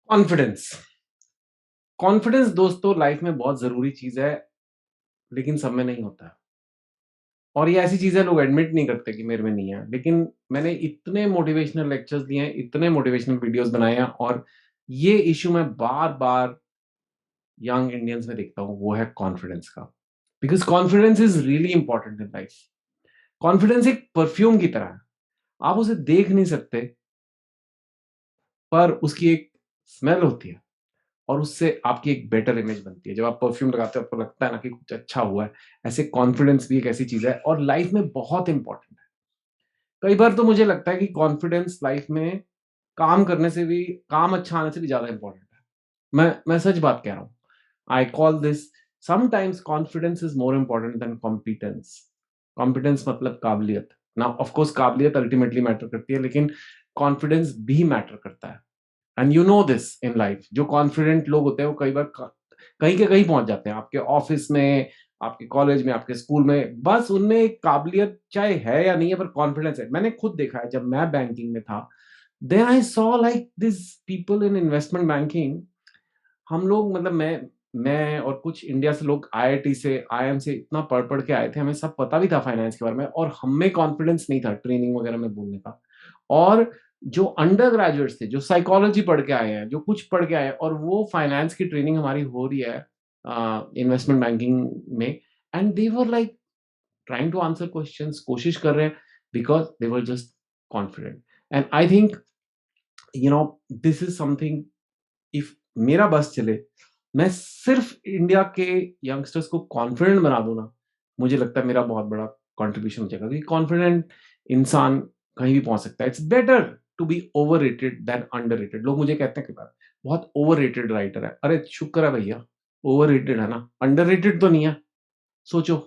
Confidence. Confidence दोस्तों life में बहुत जरूरी चीज है, लेकिन सब में नहीं होता है। और ये ऐसी चीज है लोग एडमिट नहीं करते कि मेरे में नहीं है, लेकिन मैंने इतने मोटिवेशनल लेक्चर्स दिए हैं, इतने मोटिवेशनल वीडियोस बनाए हैं, और ये इशू मैं बार बार यंग इंडियंस में देखता हूँ, वो है कॉन्फिडेंस का। Because confidence is really important in life. Confidence एक परफ्यूम की तरह है। आप उसे देख नहीं सकते, पर उसकी एक स्मेल होती है, और उससे आपकी एक बेटर इमेज बनती है। जब आप परफ्यूम लगाते हो, आपको लगता है ना कि कुछ अच्छा हुआ है। ऐसे कॉन्फिडेंस भी एक ऐसी चीज है, और लाइफ में बहुत इंपॉर्टेंट है। कई बार तो मुझे लगता है कि कॉन्फिडेंस लाइफ में काम करने से भी, काम अच्छा आने से भी ज्यादा इंपॉर्टेंट है। मैं सच बात कह रहा हूँ। I call this, sometimes confidence is more important than competence. Competence मतलब काबिलियत ना, ऑफ कोर्स काबिलियत अल्टीमेटली मैटर करती है, लेकिन कॉन्फिडेंस भी मैटर करता है। And you know this in life, जो कॉन्फिडेंट लोग होते हैं वो कई बार कहीं के कहीं पहुंच जाते हैं, आपके ऑफिस में, आपके कॉलेज में, आपके स्कूल में। बस उनमें एक काबिलियत चाहे है या नहीं है, पर कॉन्फिडेंस है। मैंने खुद देखा है, जब मैं बैंकिंग में था, then I saw like this people in investment banking. हम लोग, मतलब मैं और कुछ इंडिया से लोग, आईआईटी से, आईएम से इतना पढ़ पढ़ के आए थे, हमें सब पता भी था फाइनेंस के बारे में, और हमें कॉन्फिडेंस नहीं था ट्रेनिंग वगैरह में बोलने का। और जो अंडर ग्रेजुएट्स थे, जो साइकोलॉजी पढ़ के आए हैं, जो कुछ पढ़ के आए हैं, और वो फाइनेंस की ट्रेनिंग हमारी हो रही है इन्वेस्टमेंट बैंकिंग में, and they were like trying to answer questions, कोशिश कर रहे हैं, because they were just confident. And I think, you know, this is something, if मेरा बस चले, मैं सिर्फ इंडिया के यंगस्टर्स को कॉन्फिडेंट बना दूं ना, मुझे लगता है मेरा बहुत बड़ा कंट्रीब्यूशन हो जाएगा। क्योंकि कॉन्फिडेंट इंसान कहीं भी पहुंच सकता है। It's better to be overrated than underrated. लोग मुझे कहते हैं कि बार बहुत ओवर रेटेड राइटर है। अरे शुक्र है भैया, ओवर रेटेड है ना, अंडर रेटेड तो नहीं है। सोचो,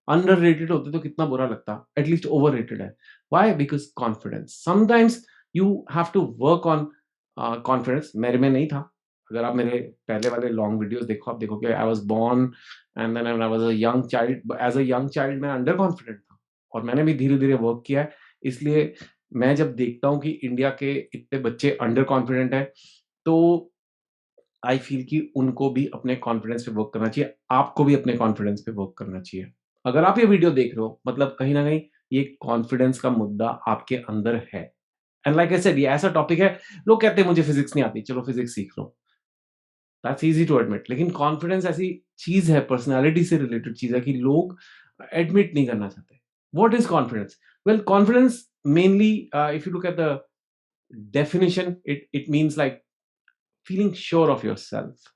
अंडर रेटेड होते तो कितना बुरा लगता। एटलीस्ट ओवर रेटेड है। Why? Because confidence, sometimes you have to work on confidence. मेरे में नहीं था। अगर आप मेरे पहले वाले लॉन्ग वीडियोस देखो, आप देखोगे I was born, and then I was a young child. As a young child मैं अंडर कॉन्फिडेंट था, और मैंने भी धीरे धीरे वर्क किया है। इसलिए मैं जब देखता हूँ कि इंडिया के इतने बच्चे अंडर कॉन्फिडेंट हैं, तो आई फील कि उनको भी अपने कॉन्फिडेंस पे वर्क करना चाहिए, आपको भी अपने कॉन्फिडेंस पे वर्क करना चाहिए। अगर आप ये वीडियो देख रहे हो, मतलब कहीं ना कहीं ये कॉन्फिडेंस का मुद्दा आपके अंदर है। एंड लाइक आई सेड, ये ऐसा टॉपिक है, लोग कहते हैं मुझे फिजिक्स नहीं आती, चलो फिजिक्स सीख लो। That's easy to admit. लेकिन कॉन्फिडेंस ऐसी चीज है, पर्सनैलिटी से रिलेटेड चीज है, कि लोग एडमिट नहीं करना चाहते। What is confidence? Well, confidence mainly, if you look at the definition, it means like feeling sure of yourself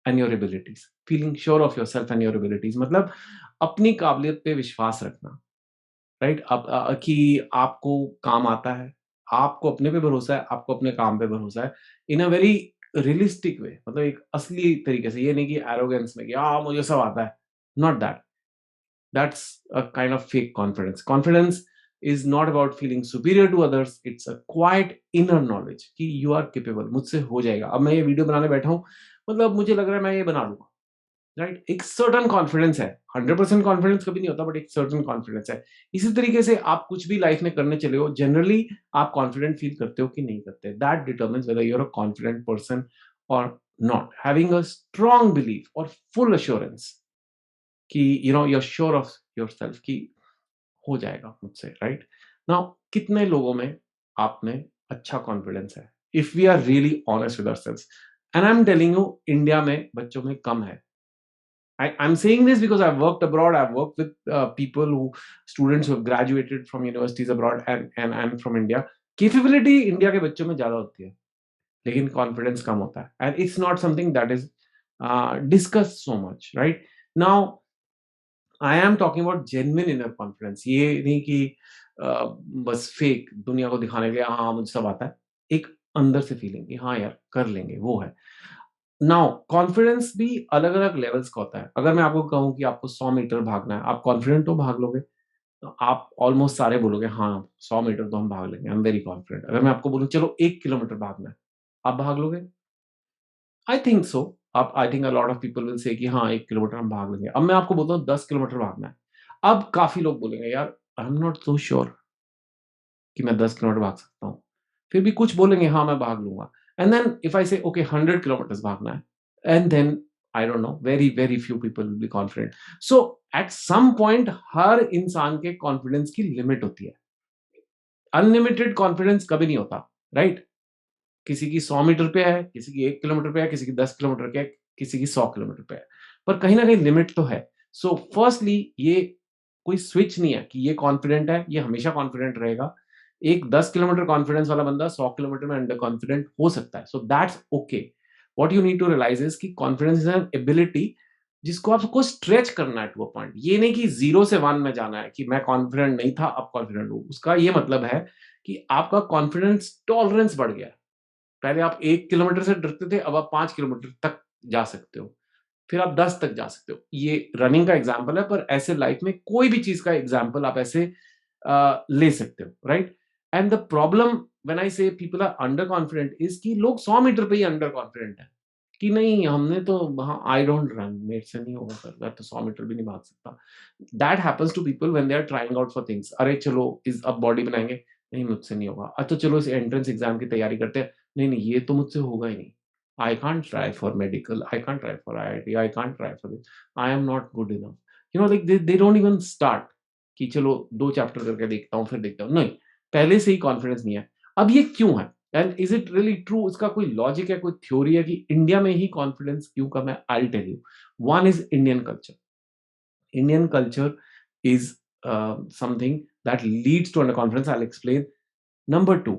and your abilities. Feeling sure of yourself and your abilities मतलब अपनी काबिलियत पे विश्वास रखना। राइट? कि आपको काम आता है, आपको अपने पे भरोसा है, आपको अपने काम पे भरोसा है, इन अ वेरी रियलिस्टिक वे। मतलब एक असली तरीके से, ये नहीं कि एरोगेंस में कि हाँ मुझे सब आता है। Not that. That's a kind of fake confidence. Confidence is not about feeling superior to others. It's a quiet inner knowledge कि you are capable, मुझसे हो जाएगा। अब मैं ये वीडियो बनाने बैठा हूँ, मतलब मुझे लग रहा है मैं ये बना लूंगा। राइट? एक सर्टन कॉन्फिडेंस है। 100% कॉन्फिडेंस कभी नहीं होता, बट एक सर्टन कॉन्फिडेंस है। इसी तरीके से आप कुछ भी लाइफ में करने चले हो, जनरली आप कॉन्फिडेंट फील करते हो कि नहीं करते। That determines whether you are a confident person और not. Having a strong belief और फुल अश्योरेंस कि you know, you are sure of yourself कि हो जाएगा मुझसे। राइट नाउ, कितने लोगों में आप में अच्छा कॉन्फिडेंस है? If we are really honest with ourselves, and I am telling you, India में बच्चों में कम है। I'm saying this because I've worked abroad. I've worked with people who, students who have graduated from universities abroad and from India. Capability India के बच्चों में ज्यादा होती है, लेकिन कॉन्फिडेंस कम होता है। And it's not something that is discuss so much. Right now, I am talking about genuine inner confidence. ये नहीं कि बस फेक दुनिया को दिखाने के लिए हाँ मुझे सब आता है। एक अंदर से फीलिंग कि हाँ यार कर लेंगे, वो है। नाउ, कॉन्फिडेंस भी अलग अलग लेवल्स का होता है। अगर मैं आपको कहूँ कि आपको 100 मीटर भागना है, आप कॉन्फिडेंट हो भाग लोगे? तो आप ऑलमोस्ट सारे बोलोगे हाँ 100 मीटर तो हम भाग लेंगे, आई एम वेरी कॉन्फिडेंट। अगर मैं आपको बोलूँ चलो 1 किलोमीटर भागना है, आप भाग लोगे? I think so. अब I think a lot of people will say कि हाँ 1 किलोमीटर हम भाग लेंगे। अब मैं आपको बोलता हूँ 10 किलोमीटर भागना है, अब काफी लोग बोलेंगे यार आई एम नॉट सो श्योर कि मैं 10 किलोमीटर भाग सकता हूँ। फिर भी कुछ बोलेंगे हाँ मैं भाग लूंगा। एंड देन इफ आई से ओके 100 किलोमीटर्स भागना है, and then I don't know, very very few people will be confident. So at some point हर इंसान के कॉन्फिडेंस की लिमिट होती है. अनलिमिटेड कॉन्फिडेंस कभी नहीं होता, राइट? किसी की 100 मीटर पे है, किसी की 1 किलोमीटर पे है, किसी की 10 किलोमीटर पे है, किसी की 100 किलोमीटर पे है। पर कहीं न कहीं लिमिट तो है। सो फर्स्टली ये कोई स्विच नहीं है कि ये कॉन्फिडेंट है, ये हमेशा कॉन्फिडेंट रहेगा। एक 10 किलोमीटर कॉन्फिडेंस वाला बंदा 100 किलोमीटर में अंडर कॉन्फिडेंट हो सकता है। So that's okay. What you need to realise is कि कॉन्फिडेंस इज एन एबिलिटी जिसको आपको स्ट्रेच करना है टू अ पॉइंट। ये नहीं कि 0 से 1 में जाना है कि मैं कॉन्फिडेंट नहीं था, अब कॉन्फिडेंट हूँ। उसका ये मतलब है कि आपका कॉन्फिडेंस टॉलरेंस बढ़ गया है। पहले आप 1 किलोमीटर से डरते थे, अब आप 5 किलोमीटर तक जा सकते हो। फिर आप 10 तक जा सकते हो। ये रनिंग का एग्जाम्पल है, पर ऐसे लाइफ में कोई भी चीज़ का एग्जाम्पल आप ऐसे ले सकते हो, right? And the problem when I say people are under confident is कि लोग 100 मीटर पे ही अंडर कॉन्फिडेंट हैं, कि नहीं हमने तो वहाँ आई डोंट रन, मेरे से नहीं होगा सर, मैं तो 100 मीटर भी नहीं भाग सकता। That happens to people when they are trying out for things. अरे चलो इस अब बॉडी बनाएँगे, नहीं मुझसे नहीं होगा। अच्छा चलो इस एंट्रेंस एग्जाम की तैयारी करते हैं, नहीं, नहीं ये तो मुझसे होगा ही नहीं। I can't try for medical, I can't try for IIT, I can't try for this. I am not good enough. Like they don't even start कि चलो 2 चैप्टर करके देखता हूँ, फिर देखता हूँ। नहीं, पहले से ही कॉन्फिडेंस नहीं है। अब ये क्यों है? And is it really true? इसका कोई लॉजिक है, कोई थ्योरी है कि इंडिया में ही कॉन्फिडेंस क्यों कम है? I will tell you. One is Indian culture. Indian culture is something that leads to underconfidence. I'll explain. Number two,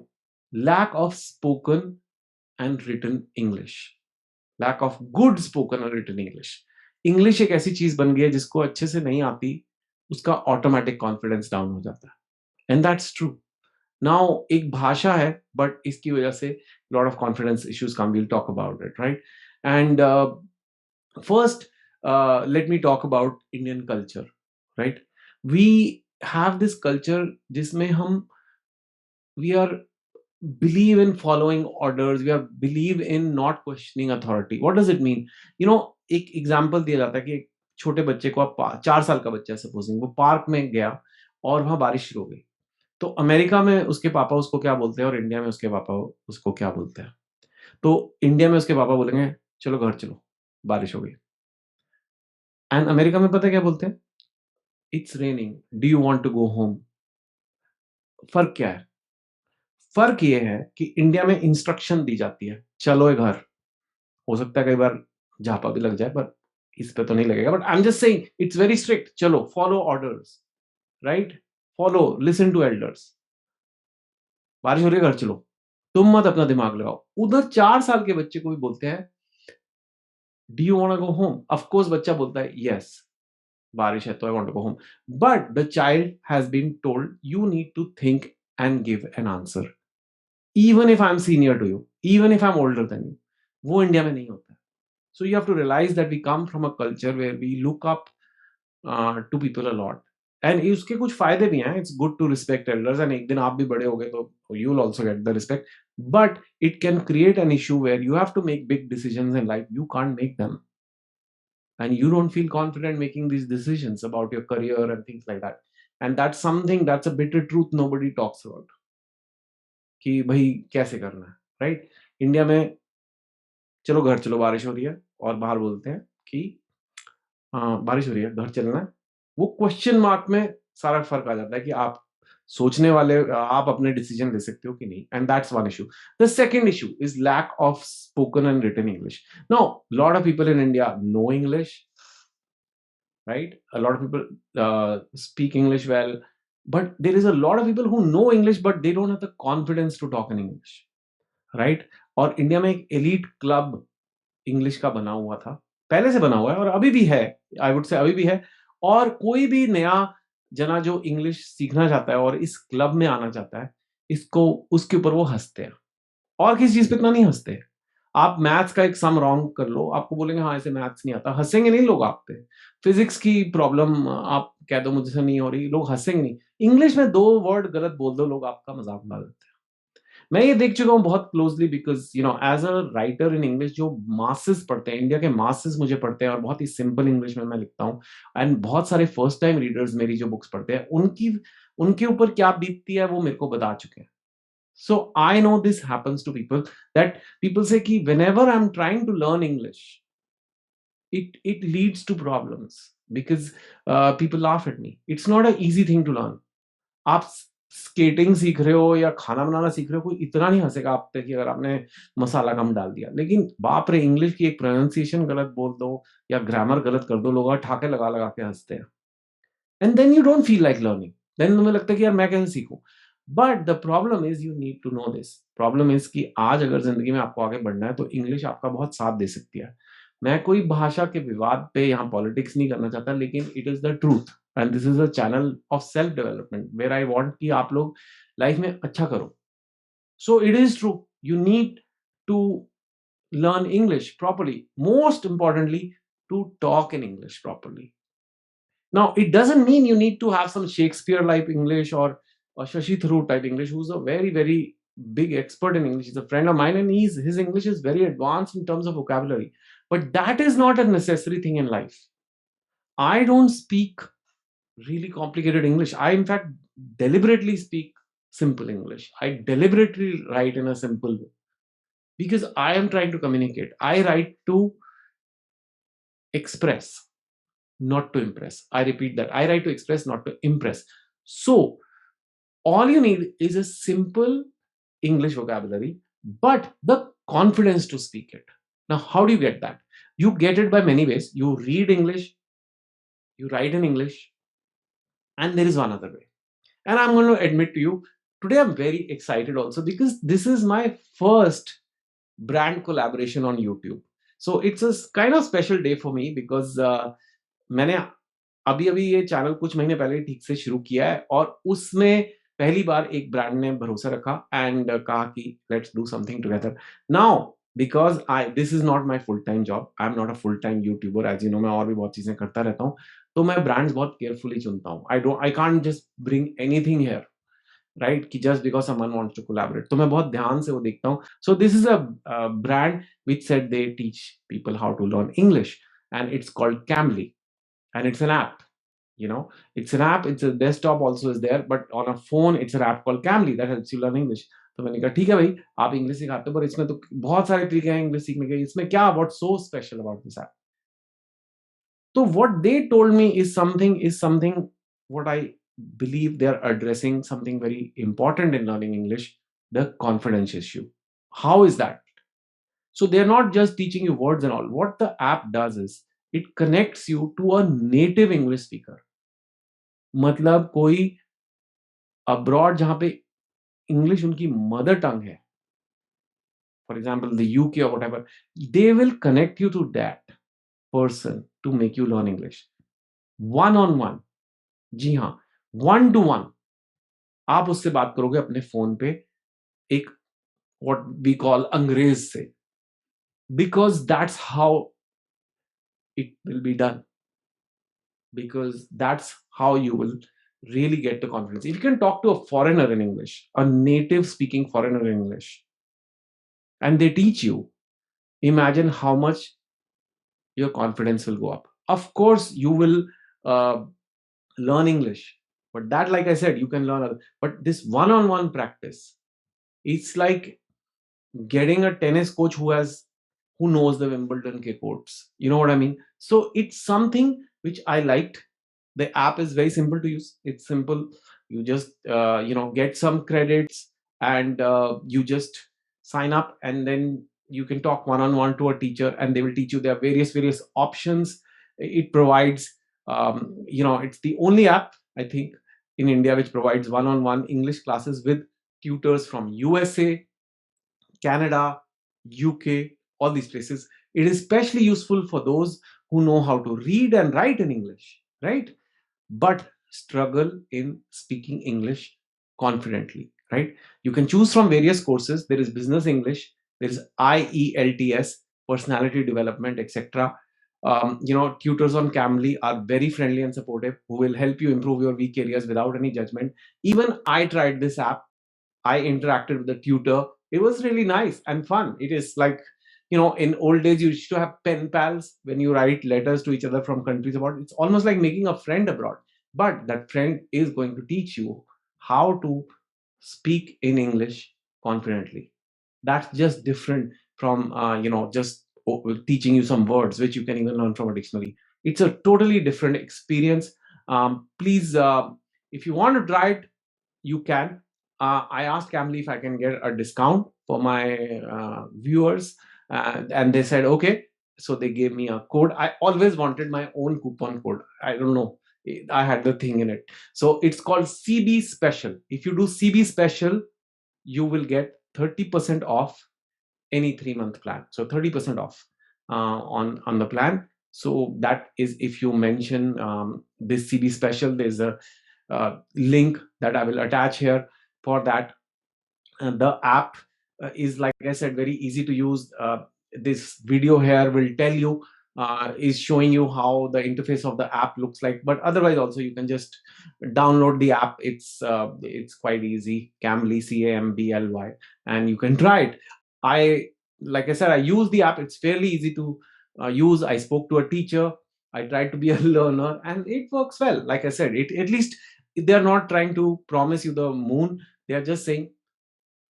lack of spoken and written English. Lack of good spoken and written English. English एक ऐसी चीज बन गई है जिसको अच्छे से नहीं आती, उसका ऑटोमेटिक कॉन्फिडेंस डाउन हो जाता है. And that's true. नाउ एक भाषा है, बट इसकी वजह से lot of confidence issues come. Will talk about it, right? And first, let me talk about Indian culture, right? We have this culture जिसमें हम we are believe in following orders, we are believe in not questioning authority. What does it mean? एक example दिया जाता है कि एक छोटे बच्चे को, आप 4 साल का बच्चा है सपोजिंग, वो पार्क में गया और वहां बारिश शुरू हो गई. तो अमेरिका में उसके पापा उसको क्या बोलते हैं और इंडिया में उसके पापा उसको क्या बोलते हैं? तो इंडिया में उसके पापा बोलेंगे चलो घर चलो, बारिश हो गई. एंड अमेरिका में पता है क्या बोलते हैं? It's raining, do you want to go home? फर्क क्या है? फर्क ये है कि इंडिया में इंस्ट्रक्शन दी जाती है, चलो ये घर. हो सकता है कई बार झापा भी लग जाए, पर इस पे तो नहीं लगेगा. But I am just saying it's very strict. चलो follow orders, right? Follow, listen to elders. बारिश हो रही है, घर चलो. तुम मत अपना दिमाग लगाओ. उधर 4 साल के बच्चे को भी बोलते हैं do you want to go home? Of course बच्चा बोलता है यस, बारिश है तो I want to go home. But the child has been told you need to think and give an answer. Even if I am senior to you, even if I am older than you. वो India में नहीं होता है. So you have to realise that we come from a culture where we look up to people a lot. And उसके कुछ फायदे भी हैं. It's good to respect elders, and एक दिन आप भी बड़े हो गए तो you will also get the respect. But it can create an issue where you have to make big decisions in life. You can't make them and you don't feel confident making these decisions about your career and things like that. And that's something, that's a bitter truth nobody talks about, कि भाई कैसे करना है, right? India में चलो घर चलो, बारिश हो रही है, और बाहर बोलते हैं कि बारिश हो रही है, घर चलना है. वो क्वेश्चन मार्क में सारा फर्क आ जाता है कि आप सोचने वाले, आप अपने डिसीजन ले सकते हो कि नहीं. And that's one issue. The second issue is lack of spoken and written English. Now lot of people in India know English, right? A lot of people speak English well, but there is a lot of people who know English, but they don't have the confidence to talk in English, right? और India में एक elite club English का बना हुआ था, पहले से बना हुआ है और अभी भी है. आई वुड से अभी भी है. और कोई भी नया जना जो इंग्लिश सीखना चाहता है और इस क्लब में आना चाहता है, इसको उसके ऊपर वो हंसते हैं. और किसी चीज पे इतना नहीं हंसते. आप मैथ्स का एक सम रॉन्ग कर लो, आपको बोलेंगे हाँ ऐसे मैथ्स नहीं आता, हंसेंगे नहीं लोग आप पे. फिजिक्स की प्रॉब्लम आप कह दो मुझसे नहीं हो रही, लोग हंसेंगे नहीं. इंग्लिश में 2 वर्ड गलत बोल दो, लोग आपका मजाक उड़ा देते हैं. मैं ये देख चुका हूँ बहुत closely, because as a writer in English, जो मासेस पढ़ते हैं, इंडिया के मासेस मुझे पढ़ते हैं, और बहुत ही सिंपल इंग्लिश में मैं लिखता हूँ. एंड बहुत सारे फर्स्ट टाइम रीडर्स मेरी जो बुक्स पढ़ते हैं, उनकी उनके ऊपर क्या बीतती है वो मेरे को बता चुके हैं. So I know this happens to people, that people say ki whenever I'm trying to learn English, it leads to problems because people laugh at me. It's not an easy thing to learn. आप skating सीख रहे हो या खाना बनाना सीख रहे हो, कोई इतना नहीं हंसेगा आप पे कि अगर आपने मसाला कम डाल दिया। लेकिन बाप रे, इंग्लिश की एक प्रोनाउंसिएशन गलत बोल दो या ग्रामर गलत कर दो, लोग ठाके लगा लगा के हंसते हैं। And then you don't feel like learning. Then तुम्हें लगता है कि यार मैं कैसे सीखूं। But the problem is you need to know this. Problem is कि आज अगर जिंदगी में आपको आगे बढ़ना है तो इंग्लिश आपका बहुत साथ दे सकती है। मैं कोई भाषा के विवाद पे यहाँ पॉलिटिक्स नहीं करना चाहता, लेकिन it is the truth and this is a channel of self development where I want कि आप लोग लाइफ में अच्छा करो। So it is true, you need to learn English properly, most importantly to talk in English properly. Now, it doesn't mean you need to have some Shakespeare-like English or Shashi Tharoor type English, who's a very, very big expert in English. He's a friend of mine, and his English is very advanced in terms of vocabulary. But that is not a necessary thing in life. I don't speak really complicated English. I, in fact, deliberately speak simple English. I deliberately write in a simple way because I am trying to communicate. I write to express, not to impress. I repeat that. I write to express, not to impress. So, all you need is a simple English vocabulary, but the confidence to speak it. Now, how do you get that? You get it by many ways. You read English, you write in English, and there is one other way. And I'm going to admit to you, today I'm very excited also because this is my first brand collaboration on YouTube. So it's a kind of special day for me because मैंने अभी अभी ये channel कुछ महीने पहले ठीक से शुरू किया है और उसमें पहली बार एक ब्रांड ने भरोसा रखा एंड कहा कि let's do something together now. Because I this is not my full time job, I am not a full time YouTuber, as you know मैं और भी बहुत चीजें करता रहता हूँ। तो मैं ब्रांड्स बहुत केयरफुली चुनता हूँ। I can't just bring anything here, right, कि just because someone wants to collaborate. तो मैं बहुत ध्यान से वो देखता हूँ। So this is a brand which said they teach people how to learn English and it's called Cambly and it's an app. You know, it's an app. It's a desktop also is there, but on a phone, it's an app called Camly that helps you learn English. तो मैंने कहा ठीक है भाई, आप English सिखाते हो पर इसमें तो बहुत सारे तरीके हैं इंग्लिश सीखने के, इसमें क्या what so special about this app. तो what they told me is something what I believe they are addressing something very important in learning English, the confidence issue. How is that? So they're not just teaching you words and all. What the app does is it connects you to a native English speaker. मतलब कोई abroad जहाँ पे English उनकी mother tongue है, for example the UK और whatever, they will connect you to that person to make you learn English one on one. जी हाँ, one to one आप उससे बात करोगे अपने फोन पे, एक व्हाट वी कॉल अंग्रेज से, because that's how it will be done, because that's how you will really get the confidence. If you can talk to a foreigner in English, a native speaking foreigner in English, and they teach you, imagine how much your confidence will go up. Of course, you will uh, learn English, but that, like I said, you can learn other. But this one-on-one practice, it's like getting a tennis coach who knows the Wimbledon K courts. You know what I mean? So it's something which I liked. The app is very simple to use. It's simple. You just get some credits and you just sign up, and then you can talk one on one to a teacher, and they will teach you. There are various options it provides. It's the only app I think in India which provides one on one English classes with tutors from USA, Canada, UK, all these places. It is especially useful for those who know how to read and write in English, right? But struggle in speaking English confidently, right? You can choose from various courses. There is business English, there is IELTS, personality development, etc. Tutors on Camly are very friendly and supportive, who will help you improve your weak areas without any judgment. Even I tried this app. I interacted with the tutor. It was really nice and fun. It is like, in old days, you used to have pen pals when you write letters to each other from countries abroad. It's almost like making a friend abroad. But that friend is going to teach you how to speak in English confidently. That's just different from just teaching you some words which you can even learn from a dictionary. It's a totally different experience. Please, if you want to try it, you can. I asked Camly if I can get a discount for my viewers, and they said okay. So they gave me a code. I always wanted my own coupon code. I don't know. I had the thing in it. So it's called CB Special. If you do CB Special, you will get 30% off any 3-month plan. So 30% off on the plan. So that is if you mention this CB Special. There's a link that I will attach here for that. The app is, like I said, very easy to use. This video here will tell you, is showing you how the interface of the app looks like. But otherwise, also you can just download the app. It's quite easy. Cambly, Cambly, and you can try it. I Like I said, I use the app. It's fairly easy to use. I spoke to a teacher. I tried to be a learner, and it works well. Like I said, it at least they are not trying to promise you the moon. They are just saying,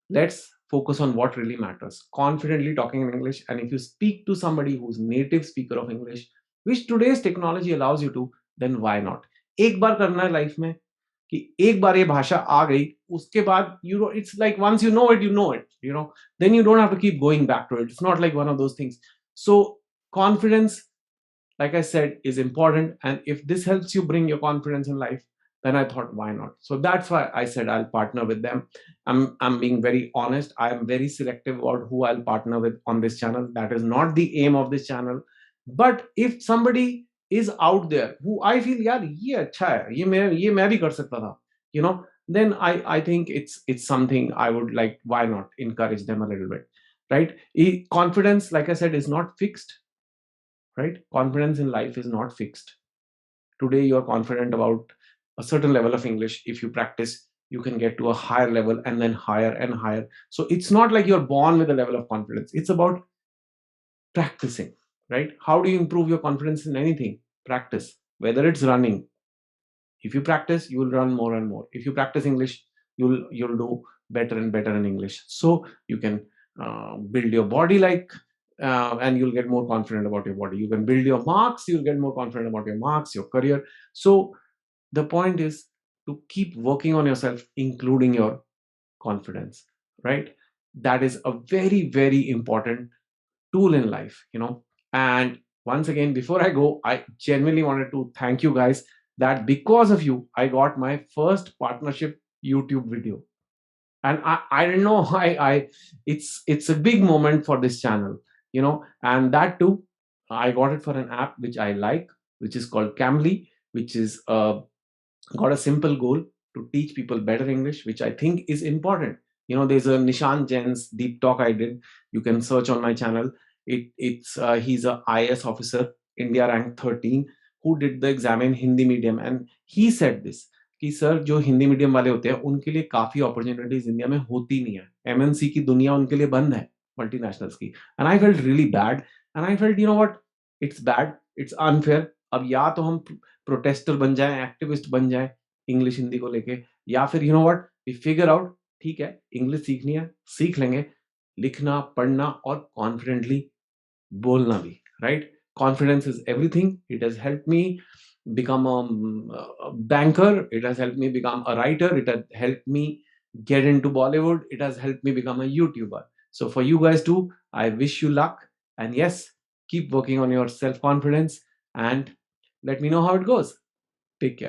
let's focus on what really matters, confidently talking in English. And if you speak to somebody who's native speaker of English, which today's technology allows you to, then why not? एक बार करना है life में कि एक बार ये भाषा आ गई, उसके बाद it's like once you know it, then you don't have to keep going back to it. It's not like one of those things. So confidence, like I said, is important. And if this helps you bring your confidence in life, then I thought, why not? So that's why I said I'll partner with them. I'm being very honest. I am very selective about who I'll partner with on this channel. That is not the aim of this channel. But if somebody is out there who I feel, yaar, ye acha hai, ye main bhi kar sakta tha, then I think it's something I would like. Why not encourage them a little bit, right? Confidence, like I said, is not fixed, right? Confidence in life is not fixed. Today you're confident about a certain level of English. If you practice, you can get to a higher level, and then higher and higher. So it's not like you're born with a level of confidence. It's about practicing, right? How do you improve your confidence in anything? Practice. Whether it's running, if you practice, you will run more and more. If you practice English, you'll do better and better in English. So you can build your body, and you'll get more confident about your body. You can build your marks, you'll get more confident about your marks, your career. So the point is to keep working on yourself, including your confidence, right? That is a very, very important tool in life. And once again, before I go, I genuinely wanted to thank you guys, that because of you, I got my first partnership YouTube video. And I don't know, it's a big moment for this channel, and that too, I got it for an app which I like, which is called Cambly, which is got a simple goal to teach people better English, which I think is important. There's a Nishan Jain's deep talk I did. You can search on my channel. It's he's a IS officer, India rank 13, who did the exam in Hindi medium, and he said this कि sir, जो Hindi medium वाले होते हैं उनके लिए काफी opportunities India में होती नहीं है. एमएनसी की दुनिया उनके लिए बंद है, मल्टीनेशनल्स की. And I felt really bad, and I felt, what, it's bad, it's unfair. अब या तो हम प्रोटेस्टर बन जाएं, एक्टिविस्ट बन जाएं इंग्लिश हिंदी को लेके, या फिर व्हाट, वी फिगर आउट, ठीक है, इंग्लिश सीखनी है, सीख लेंगे, लिखना, पढ़ना और कॉन्फिडेंटली बोलना भी, right? Confidence is everything. It has helped me become a banker. It has helped me become a writer. It has helped me get into Bollywood. It has helped me become a YouTuber. So for you guys too, I wish you luck. And yes, keep working on your self-confidence and let me know how it goes. Take care.